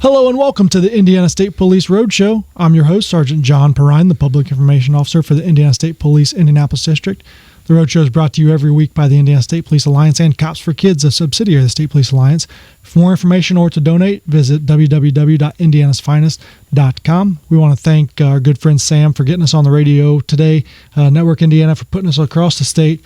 Hello and welcome to the Indiana State Police Roadshow. I'm your host, Sergeant John Perrine, the Public Information Officer for the Indiana State Police Indianapolis District. The Roadshow is brought to you every week by the Indiana State Police Alliance and Cops for Kids, a subsidiary of the State Police Alliance. For more information or to donate, visit www.indianasfinest.com. We want to thank our good friend Sam for getting us on the radio today, Network Indiana for putting us across the state,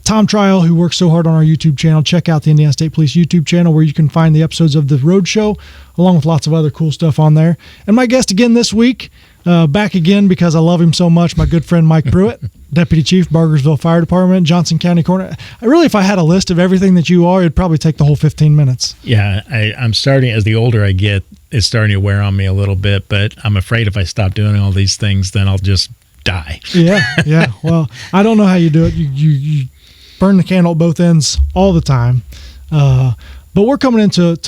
Tom Trial, who works so hard on our YouTube channel. Check out the Indiana State Police YouTube channel where you can find the episodes of the Roadshow, along with lots of other cool stuff on there. And my guest again this week, back again because I love him so much, my good friend Mike Pruitt, Deputy Chief, Bargersville Fire Department, Johnson County Coroner. If I had a list of everything that you are, it'd probably take the whole 15 minutes. Yeah, I'm starting, as the older I get, it's starting to wear on me a little bit, but I'm afraid if I stop doing all these things, then I'll just die. Yeah. Well, I don't know how you do it. You burn the candle at both ends all the time. But we're coming into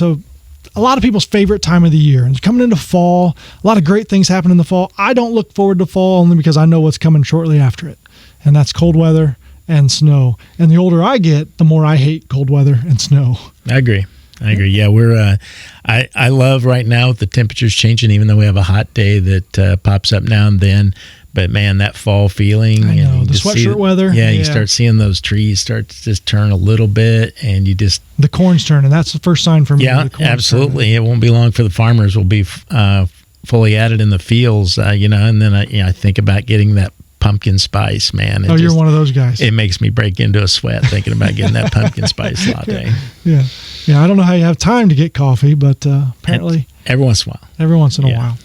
a lot of people's favorite time of the year. And coming into fall, a lot of great things happen in the fall. I don't look forward to fall only because I know what's coming shortly after it. And that's cold weather and snow. And the older I get, the more I hate cold weather and snow. I agree. Yeah, we're. I love right now the temperature's changing, even though we have a hot day that pops up now and then. But man, that fall feeling. I know, the sweatshirt weather. Yeah, you start seeing those trees start to just turn a little bit, and you just. The corn's turning. That's the first sign for me. Yeah, absolutely. Turning. It won't be long for the farmers will be fully at it in the fields, and then I think about getting that pumpkin spice, man. You're one of those guys. It makes me break into a sweat thinking about getting that pumpkin spice latte. Yeah. I don't know how you have time to get coffee, but apparently every once in a while. Every once in a while.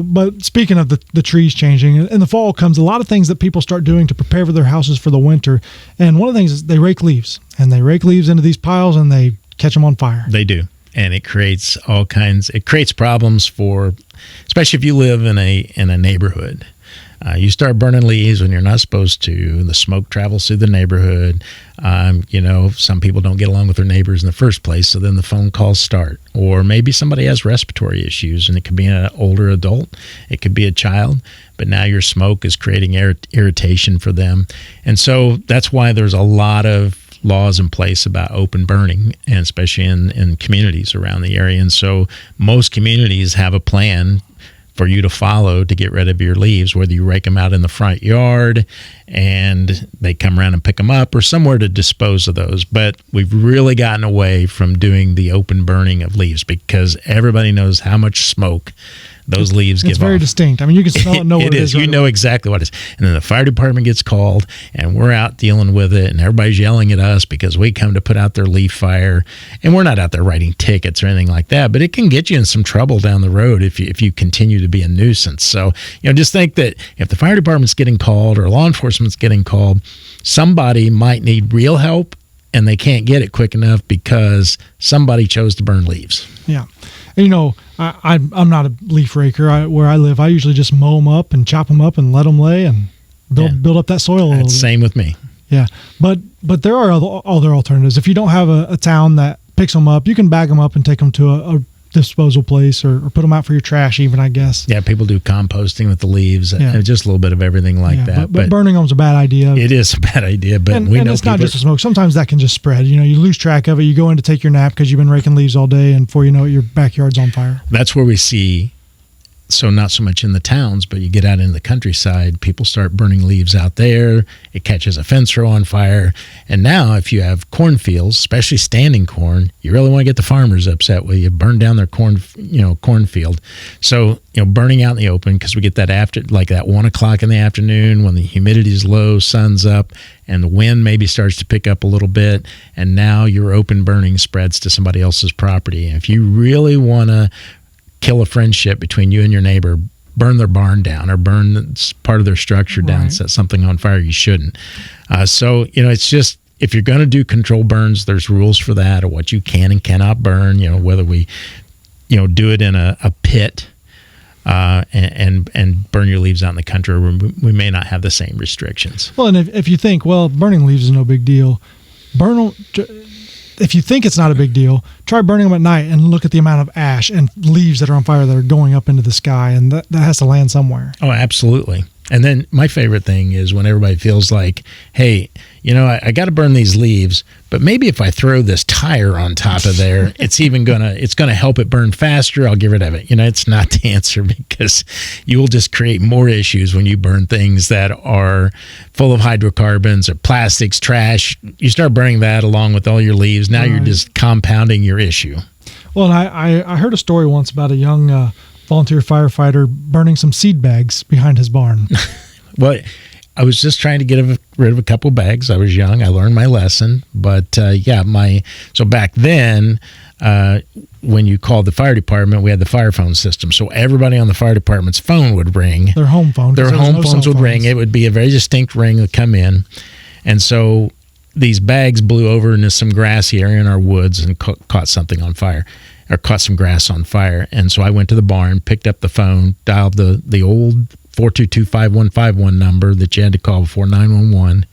But speaking of the trees changing, in the fall comes a lot of things that people start doing to prepare for their houses for the winter. And one of the things is they rake leaves, and they rake leaves into these piles and they catch them on fire. They do. And it creates problems for, especially if you live in a neighborhood. You start burning leaves when you're not supposed to. The smoke travels through the neighborhood. Some people don't get along with their neighbors in the first place, so then the phone calls start. Or maybe somebody has respiratory issues, and it could be an older adult. It could be a child. But now your smoke is creating irritation for them. And so that's why there's a lot of laws in place about open burning, and especially in communities around the area. And so most communities have a plan for you to follow to get rid of your leaves, whether you rake them out in the front yard and they come around and pick them up, or somewhere to dispose of those. But we've really gotten away from doing the open burning of leaves because everybody knows how much smoke those leaves give off. It's very distinct. I mean, you can smell it and know what it is. You know exactly what it is. And then the fire department gets called, and we're out dealing with it, and everybody's yelling at us because we come to put out their leaf fire. And we're not out there writing tickets or anything like that, but it can get you in some trouble down the road if you continue to be a nuisance. So, just think that if the fire department's getting called or law enforcement's getting called, somebody might need real help, and they can't get it quick enough because somebody chose to burn leaves. Yeah. And, I'm not a leaf raker. Where I live, I usually just mow them up and chop them up and let them lay and build up that soil a little bit. Same with me. Yeah. But there are other alternatives. If you don't have a town that picks them up, you can bag them up and take them to a disposal place or put them out for your trash even, I guess. Yeah, people do composting with the leaves. Yeah. Just a little bit of everything like that. But burning them is a bad idea. It is a bad idea, but we know it's not just the smoke. Sometimes that can just spread. You lose track of it. You go in to take your nap because you've been raking leaves all day, and before you know it, your backyard's on fire. That's where we see, so not so much in the towns, but you get out in the countryside, people start burning leaves out there. It catches a fence row on fire. And now if you have cornfields, especially standing corn, you really want to get the farmers upset with you. Burn down their cornfield. So, burning out in the open, because we get that after, like that 1 o'clock in the afternoon when the humidity is low, sun's up, and the wind maybe starts to pick up a little bit. And now your open burning spreads to somebody else's property. And if you really want to kill a friendship between you and your neighbor, burn their barn down or burn part of their structure down, right. Set something on fire you shouldn't. So, it's just, if you're going to do controlled burns, there's rules for that, or what you can and cannot burn, whether we, do it in a pit and burn your leaves out in the country, or we may not have the same restrictions. Well, and if you think, burning leaves is no big deal, burn them. If you think it's not a big deal, try burning them at night and look at the amount of ash and leaves that are on fire that are going up into the sky, and that has to land somewhere. Oh, absolutely. And then my favorite thing is when everybody feels like, hey, I got to burn these leaves, but maybe if I throw this tire on top of there, it's gonna help it burn faster. I'll get rid of it. It's not the answer, because you will just create more issues when you burn things that are full of hydrocarbons or plastics, trash. You start burning that along with all your leaves. Now you're just compounding your issue. Well, and I heard a story once about a young volunteer firefighter burning some seed bags behind his barn. Well, I was just trying to get rid of a couple bags. I was young. I learned my lesson. But so back then, when you called the fire department, we had the fire phone system. So everybody on the fire department's phone would ring. Their home phone. Their home phones would ring. It would be a very distinct ring that would come in. And so these bags blew over into some grassy area in our woods and caught something on fire, or caught some grass on fire. And so I went to the barn, picked up the phone, dialed the old 422-5151 number that you had to call before 911,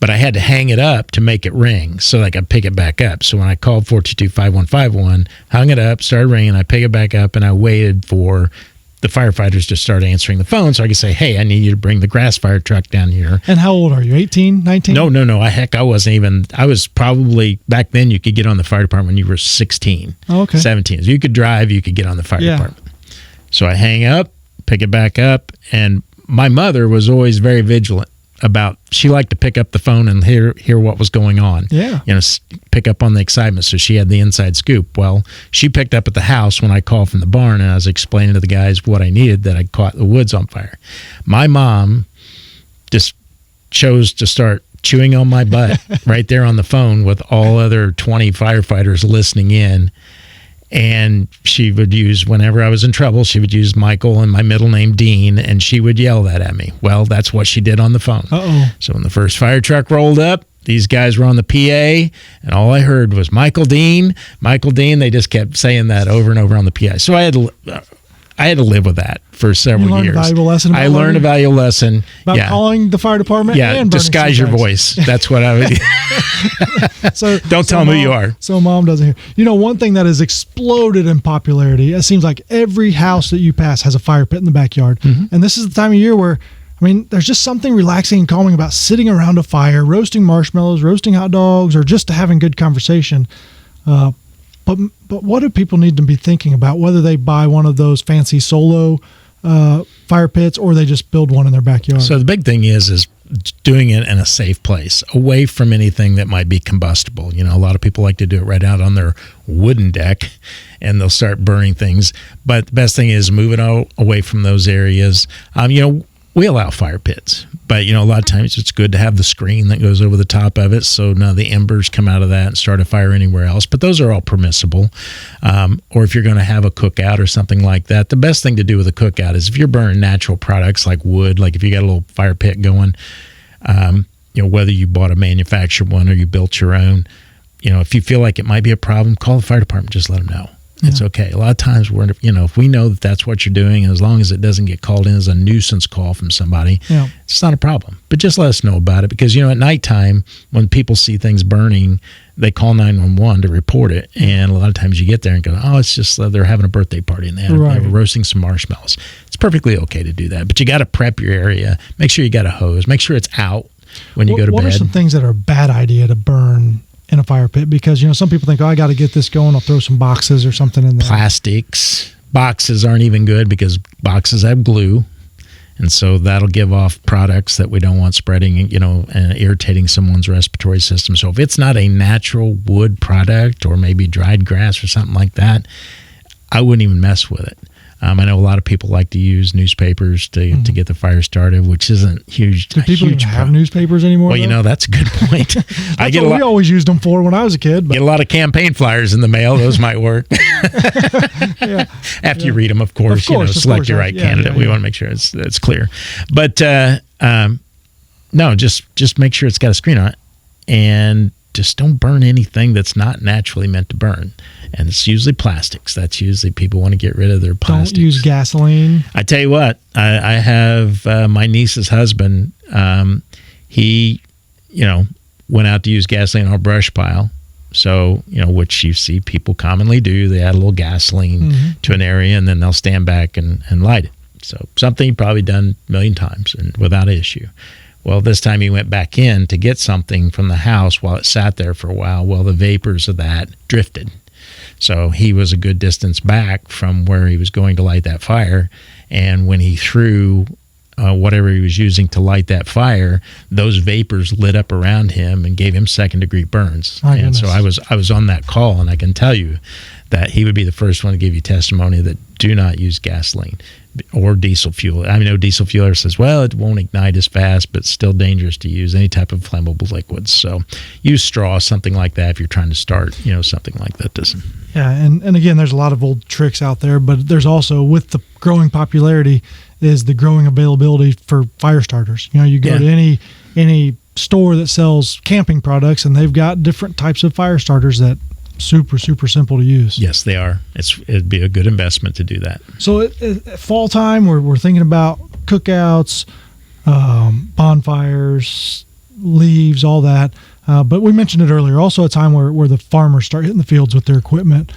but I had to hang it up to make it ring so that I could pick it back up. So when I called 422-5151, hung it up, started ringing, I pick it back up, and I waited for the firefighters to start answering the phone so I could say, hey, I need you to bring the grass fire truck down here. And how old are you, 18, 19? No. I wasn't even, I was probably, back then you could get on the fire department when you were 16, 17. So you could drive, you could get on the fire department. So I hang up, pick it back up, and my mother was always very vigilant about, she liked to pick up the phone and hear what was going on. Yeah. Pick up on the excitement, so she had the inside scoop. Well, she picked up at the house when I called from the barn, and I was explaining to the guys what I needed, that I caught the woods on fire. My mom just chose to start chewing on my butt right there on the phone with all other 20 firefighters listening in. And she would use, whenever I was in trouble, she would use Michael and my middle name, Dean, and she would yell that at me. Well, that's what she did on the phone. Uh-oh. So when the first fire truck rolled up, these guys were on the PA, and all I heard was Michael Dean. They just kept saying that over and over on the PA. So I had to live with that for several years. I learned a valuable lesson about calling the fire department. Yeah, and disguise your voice. That's what I would. So don't tell them who you are. So mom doesn't hear. One thing that has exploded in popularity, it seems like every house that you pass has a fire pit in the backyard. Mm-hmm. And this is the time of year where, there's just something relaxing and calming about sitting around a fire, roasting marshmallows, roasting hot dogs, or just having good conversation. But what do people need to be thinking about, whether they buy one of those fancy solo fire pits or they just build one in their backyard? So the big thing is doing it in a safe place, away from anything that might be combustible. A lot of people like to do it right out on their wooden deck, and they'll start burning things. But the best thing is move it away from those areas. We allow fire pits, but a lot of times it's good to have the screen that goes over the top of it, so none of the embers come out of that and start a fire anywhere else. But those are all permissible. Or if you're going to have a cookout or something like that, the best thing to do with a cookout is if you're burning natural products like wood, like if you got a little fire pit going, whether you bought a manufactured one or you built your own, if you feel like it might be a problem, call the fire department. Just let them know. It's okay. A lot of times if we know that that's what you're doing, and as long as it doesn't get called in as a nuisance call from somebody, it's not a problem. But just let us know about it, because, at nighttime when people see things burning, they call 911 to report it. And a lot of times you get there and go, oh, it's just they're having a birthday party and they were roasting some marshmallows. It's perfectly okay to do that. But you got to prep your area. Make sure you got a hose. Make sure it's out when you go to bed. What are some things that are a bad idea to burn in a fire pit? Because some people think, I got to get this going, I'll throw some boxes or something in there. Plastics. Boxes aren't even good because boxes have glue, and so that'll give off products that we don't want spreading, and irritating someone's respiratory system. So if it's not a natural wood product, or maybe dried grass or something like that, I wouldn't even mess with it. I know a lot of people like to use newspapers to get the fire started, which isn't huge. Do people even have newspapers anymore? Well, that's a good point. We always used them for when I was a kid. But. Get a lot of campaign flyers in the mail. Those might work. After you read them, of course, select your right candidate. We want to make sure it's clear. But no, just make sure it's got a screen on it, and just don't burn anything that's not naturally meant to burn. And it's usually plastics. That's usually people want to get rid of their plastics. Don't use gasoline. I tell you what, I have my niece's husband. He, went out to use gasoline on a brush pile. So, which you see people commonly do. They add a little gasoline to an area, and then they'll stand back and light it. So something he'd probably done a million times and without issue. Well, this time he went back in to get something from the house while it sat there for a while. Well, the vapors of that drifted. So he was a good distance back from where he was going to light that fire. And when he threw whatever he was using to light that fire, those vapors lit up around him and gave him second-degree burns. And so I was on that call, and I can tell you that he would be the first one to give you testimony that do not use gasoline or diesel fuel. I know diesel fuel says, well, it won't ignite as fast, but still dangerous to use any type of flammable liquids. So use straw, something like that, if you're trying to start, something like that doesn't. Yeah, and again, there's a lot of old tricks out there, but there's also, with the growing popularity, is the growing availability for fire starters. You go to any store that sells camping products, and they've got different types of fire starters that super simple to use. Yes, they are. It'd be a good investment to do that. So at fall time, we're thinking about cookouts, bonfires, leaves, all that. But we mentioned it earlier. Also, a time where the farmers start hitting the fields with their equipment.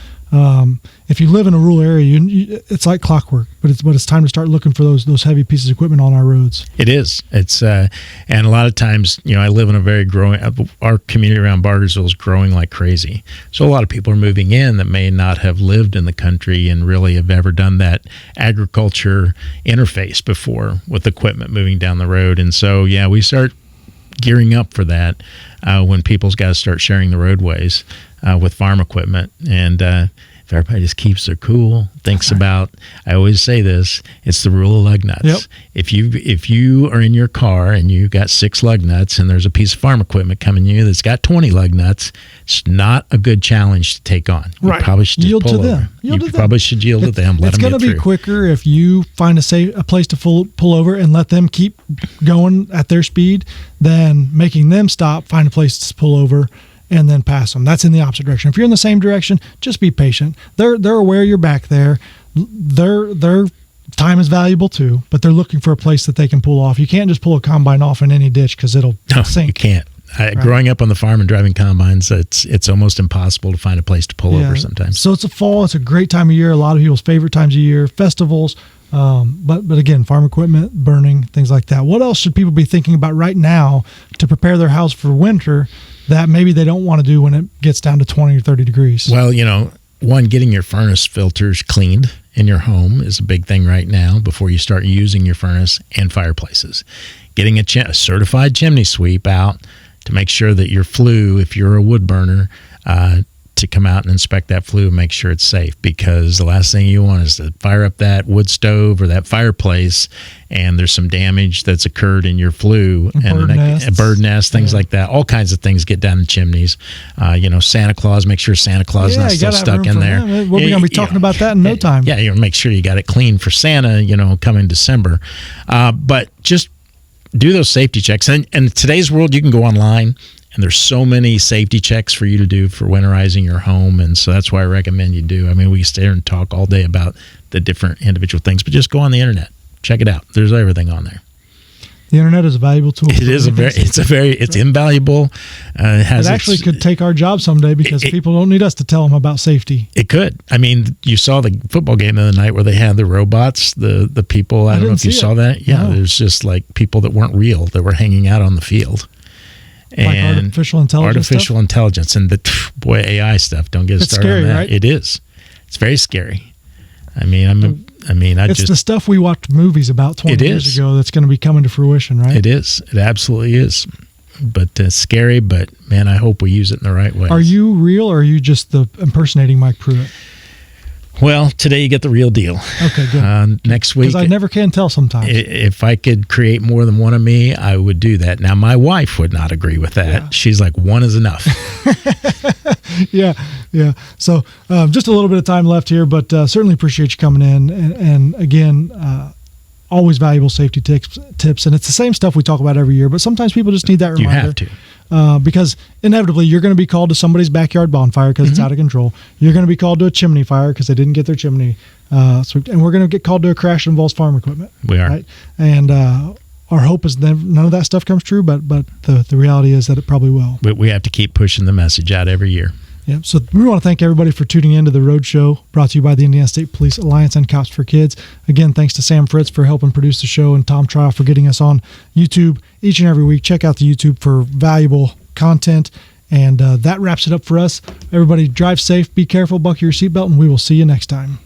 If you live in a rural area, it's like clockwork. But it's time to start looking for those heavy pieces of equipment on our roads. It is. It's and a lot of times, I live in a very growing. Our community around Bargersville is growing like crazy. So a lot of people are moving in that may not have lived in the country and really have ever done that agriculture interface before with equipment moving down the road. And so we start gearing up for that when people's got to start sharing the roadways with farm equipment. And if everybody just keeps their cool, thinks about, I always say this, it's the rule of lug nuts. Yep. If you are in your car and you got 6 lug nuts and there's a piece of farm equipment coming to you that's got 20 lug nuts, it's not a good challenge to take on. You probably should yield just pull to over. them. You probably should yield to them. Let them get through. It's going to be quicker if you find a place to pull over and let them keep going at their speed than making them stop, find a place to pull over, and then pass them. That's in the opposite direction. If you're in the same direction, just be patient. They're aware you're back there. Their time is valuable too, but they're looking for a place that they can pull off. You can't just pull a combine off in any ditch because it'll sink. You can't. Growing up on the farm and driving combines, it's almost impossible to find a place to pull over sometimes. So it's a fall. It's a great time of year. A lot of people's favorite times of year. Festivals. But again, farm equipment, burning, things like that. What else should people be thinking about right now to prepare their house for winter that maybe they don't want to do when it gets down to 20 or 30 degrees? Well, one, getting your furnace filters cleaned in your home is a big thing right now before you start using your furnace and fireplaces. Getting a certified chimney sweep out to make sure that your flue, if you're a wood burner, to come out and inspect that flue and make sure it's safe, because the last thing you want is to fire up that wood stove or that fireplace and there's some damage that's occurred in your flue a bird nest, things like that. All kinds of things get down the chimneys. Santa Claus, make sure Santa Claus is not still stuck in there. We're going to be talking about that in no time. Yeah, you make sure you got it clean for Santa, coming December. But just do those safety checks. And in today's world, you can go online, and there's so many safety checks for you to do for winterizing your home. And so that's why I recommend you do. I mean, we stay here and talk all day about the different individual things, but just go on the internet. Check it out. There's everything on there. The internet is a valuable tool. It's invaluable. It actually could take our job someday because people don't need us to tell them about safety. It could. I mean, you saw the football game the other night where they had the robots, the people. I don't know if you saw that. Yeah, there's just like people that weren't real that were hanging out on the field. And like artificial intelligence and the AI stuff. Don't get started scary, on that. Right? It is. It's very scary. It's the stuff we watched movies about 20 years ago that's going to be coming to fruition, right? It is. It absolutely is. But it's scary. But man, I hope we use it in the right way. Are you real, or are you just the impersonating Mike Pruitt? Well, today you get the real deal. Okay, good. Next week, because I never can tell sometimes. If I could create more than one of me, I would do that. Now, my wife would not agree with that. Yeah. She's like, one is enough. Yeah. So just a little bit of time left here, but certainly appreciate you coming in. And again, always valuable safety tips. And it's the same stuff we talk about every year, but sometimes people just need that reminder. You have to. Because inevitably you're going to be called to somebody's backyard bonfire because it's out of control. You're going to be called to a chimney fire because they didn't get their chimney. And we're going to get called to a crash that involves farm equipment. We are. Right? And our hope is none of that stuff comes true, but the reality is that it probably will. But we have to keep pushing the message out every year. Yeah, so we want to thank everybody for tuning in to the Road Show, brought to you by the Indiana State Police Alliance and Cops for Kids. Again, thanks to Sam Fritz for helping produce the show and Tom Trial for getting us on YouTube each and every week. Check out the YouTube for valuable content. And that wraps it up for us. Everybody drive safe, be careful, buckle your seatbelt, and we will see you next time.